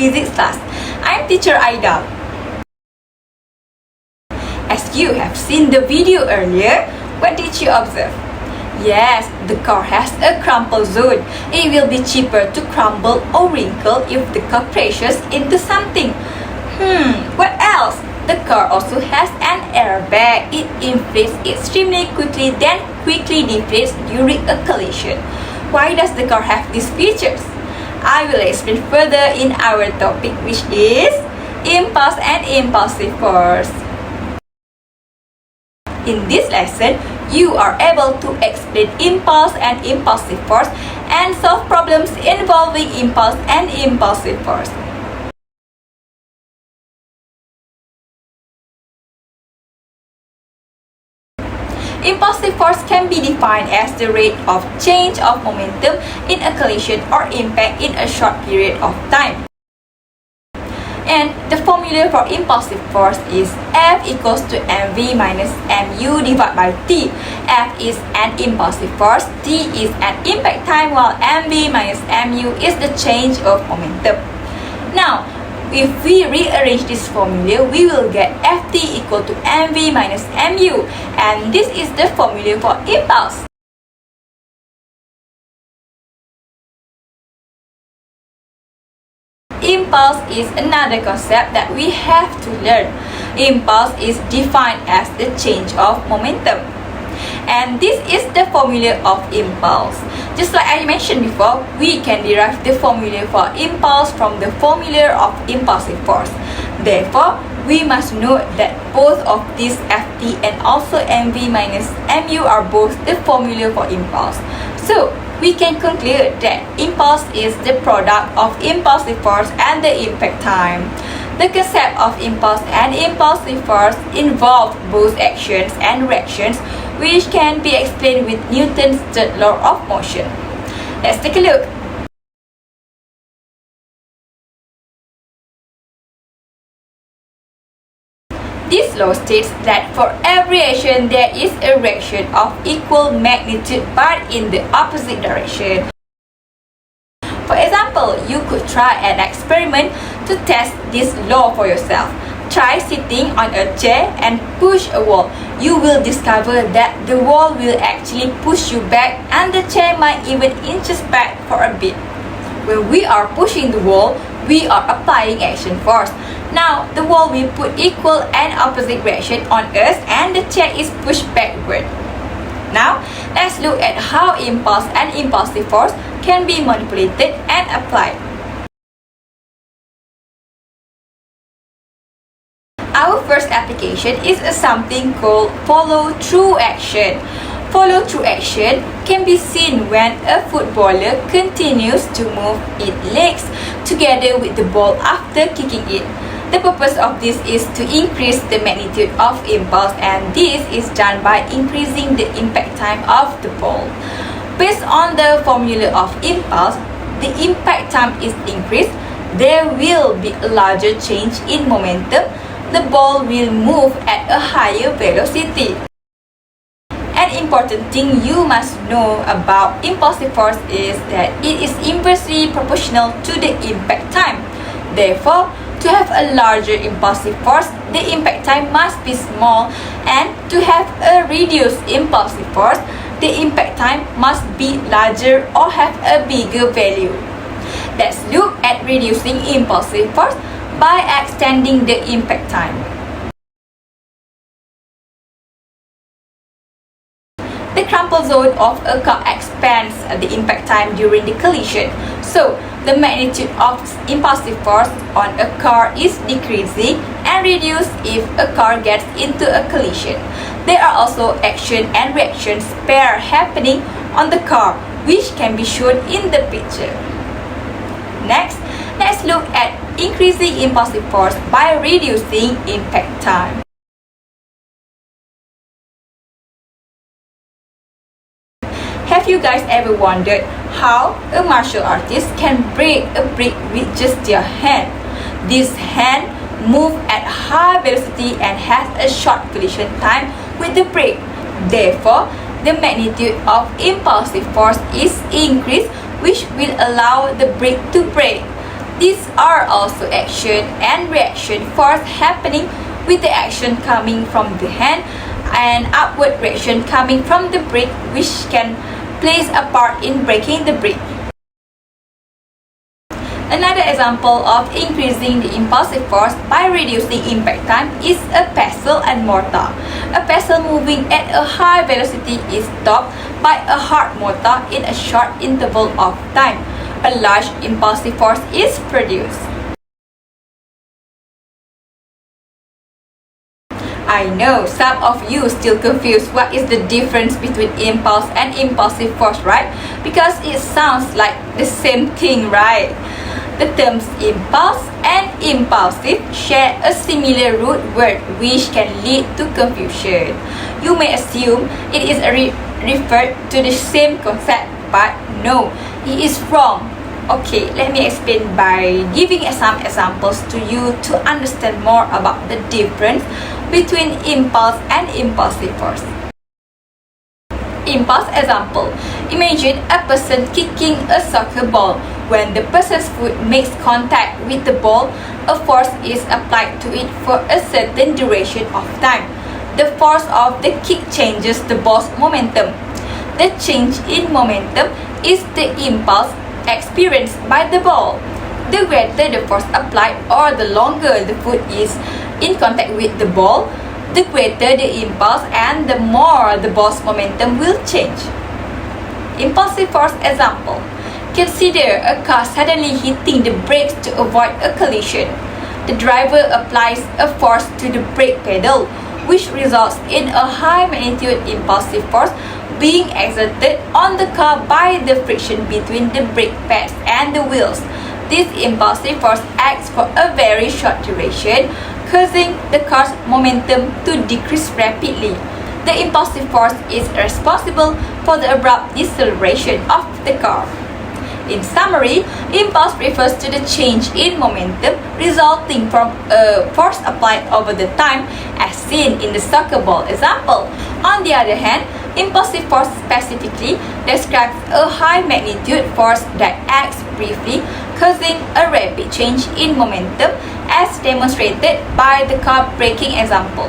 physics class. I'm teacher Aida. As you have seen the video earlier, what did you observe? Yes, the car has a crumple zone. It will be cheaper to crumble or wrinkle if the car crashes into something. What else? The car also has an airbag. It inflates extremely quickly, then quickly deflates during a collision. Why does the car have these features? I will explain further in our topic, which is impulse and impulsive force. In this lesson, you are able to explain impulse and impulsive force and solve problems involving impulse and impulsive force. Impulsive force can be defined as the rate of change of momentum in a collision or impact in a short period of time. And the formula for impulsive force is F equals to mv minus mu divided by T. F is an impulsive force, T is an impact time, while mv minus mu is the change of momentum. Now, if we rearrange this formula, we will get Ft equal to mv minus mu, and this is the formula for impulse. Impulse is another concept that we have to learn. Impulse is defined as the change of momentum. And this is the formula of impulse. Just like I mentioned before, we can derive the formula for impulse from the formula of impulsive force. Therefore, we must note that both of these Ft and also mv minus mu are both the formula for impulse. So, we can conclude that impulse is the product of impulsive force and the impact time. The concept of impulse and impulsive force involve both actions and reactions, which can be explained with Newton's third law of motion. Let's take a look. This law states that for every action there is a reaction of equal magnitude but in the opposite direction. For example, you could try an experiment to test this law for yourself. Try sitting on a chair and push a wall. You will discover that the wall will actually push you back and the chair might even inches back for a bit. When we are pushing the wall, we are applying action force. Now, the wall will put equal and opposite reaction on us and the chair is pushed backward. Now, let's look at how impulse and impulsive force can be manipulated and applied. Our first application is something called follow-through action. Follow-through action can be seen when a footballer continues to move its legs together with the ball after kicking it. The purpose of this is to increase the magnitude of impulse, and this is done by increasing the impact time of the ball. Based on the formula of impulse, the impact time is increased, there will be a larger change in momentum. The ball will move at a higher velocity. An important thing you must know about impulsive force is that it is inversely proportional to the impact time. Therefore, to have a larger impulsive force, the impact time must be small, and to have a reduced impulsive force, the impact time must be larger or have a bigger value. Let's look at reducing impulsive force by extending the impact time. The crumple zone of a car expands the impact time during the collision. So, the magnitude of impulsive force on a car is decreasing and reduced if a car gets into a collision. There are also action and reaction pair happening on the car, which can be shown in the picture. Next, let's look at increasing impulsive force by reducing impact time. Have you guys ever wondered how a martial artist can break a brick with just their hand? This hand moves at high velocity and has a short collision time with the brick. Therefore, the magnitude of impulsive force is increased, which will allow the brick to break. These are also action and reaction force happening, with the action coming from the hand and upward reaction coming from the brake, which can plays a part in braking the brake. Another example of increasing the impulsive force by reducing impact time is a pestle and mortar. A pestle moving at a high velocity is stopped by a hard mortar in a short interval of time. A large impulsive force is produced. I know some of you still confused what is the difference between impulse and impulsive force, right? Because it sounds like the same thing, right? The terms impulse and impulsive share a similar root word which can lead to confusion. You may assume it is referred to the same concept, but no, it is wrong. Okay, let me explain by giving some examples to you to understand more about the difference between impulse and impulsive force. Impulse example. Imagine a person kicking a soccer ball. When the person's foot makes contact with the ball, a force is applied to it for a certain duration of time. The force of the kick changes the ball's momentum. The change in momentum is the impulse experienced by the ball. The greater the force applied or the longer the foot is in contact with the ball, the greater the impulse and the more the ball's momentum will change. Impulsive force example. Consider a car suddenly hitting the brakes to avoid a collision. The driver applies a force to the brake pedal, which results in a high magnitude impulsive force being exerted on the car by the friction between the brake pads and the wheels. This impulsive force acts for a very short duration, causing the car's momentum to decrease rapidly. The impulsive force is responsible for the abrupt deceleration of the car. In summary, impulse refers to the change in momentum resulting from a force applied over the time, as seen in the soccer ball example. On the other hand, impulsive force specifically describes a high magnitude force that acts briefly, causing a rapid change in momentum, as demonstrated by the car braking example.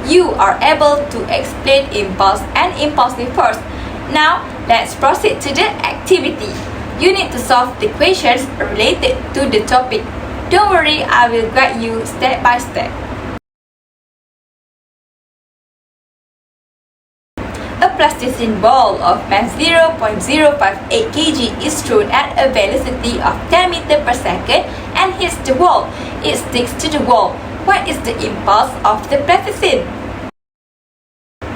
You are able to explain impulse and impulsive force. Now, let's proceed to the activity. You need to solve the questions related to the topic. Don't worry, I will guide you step by step. A plasticine ball of mass 0.058 kg is thrown at a velocity of 10 meters per second and hits the wall. It sticks to the wall. What is the impulse of the plasticine?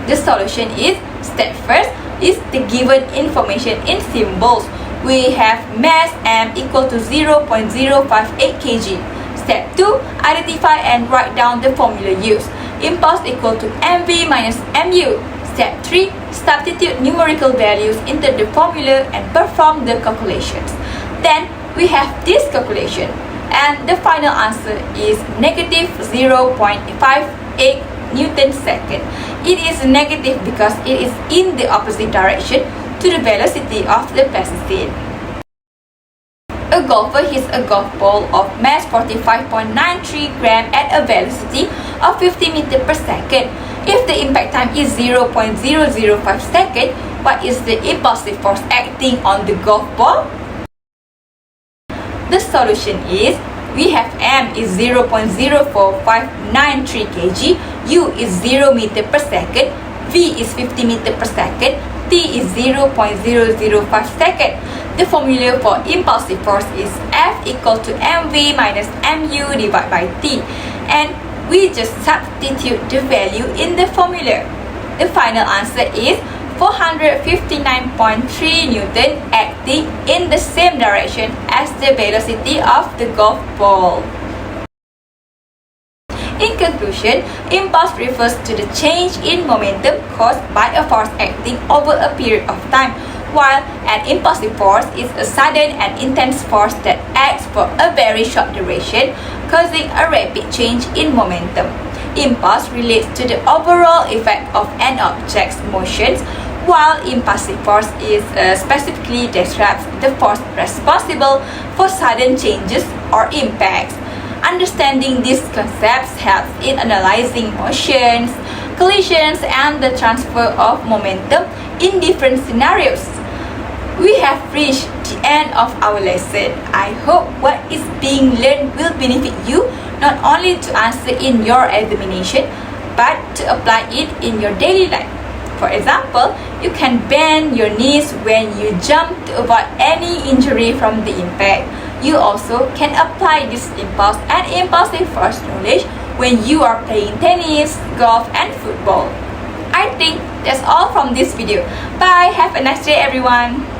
The solution is, step first is the given information in symbols. We have mass m equal to 0.058 kg. Step 2, identify and write down the formula used. Impulse equal to mv minus mu. Step 3, substitute numerical values into the formula and perform the calculations. Then we have this calculation, and the final answer is negative 0.58 Newton second. It is negative because it is in the opposite direction to the velocity of the plasticine. A golfer hits a golf ball of mass 45.93 gram at a velocity of 50 meters per second. If the impact time is 0.005 seconds, what is the impulsive force acting on the golf ball? The solution is, we have m is 0.04593 kg, u is 0 meter per second, v is 50 meter per second, t is 0.005 second. The formula for impulsive force is F equal to mv minus mu divided by t, and we just substitute the value in the formula. The final answer is 459.3 Newton acting in the same direction as the velocity of the golf ball. In conclusion, impulse refers to the change in momentum caused by a force acting over a period of time, while an impulsive force is a sudden and intense force that acts for a very short duration, causing a rapid change in momentum. Impulse relates to the overall effect of an object's motions, while impulsive force is specifically describes the force responsible for sudden changes or impacts. Understanding these concepts helps in analyzing motions, collisions, and the transfer of momentum in different scenarios. We have reached the end of our lesson. I hope what is being learned will benefit you not only to answer in your examination but to apply it in your daily life. For example, you can bend your knees when you jump to avoid any injury from the impact. You also can apply this impulse and impulsive force knowledge when you are playing tennis, golf, and football. I think that's all from this video. Bye! Have a nice day, everyone!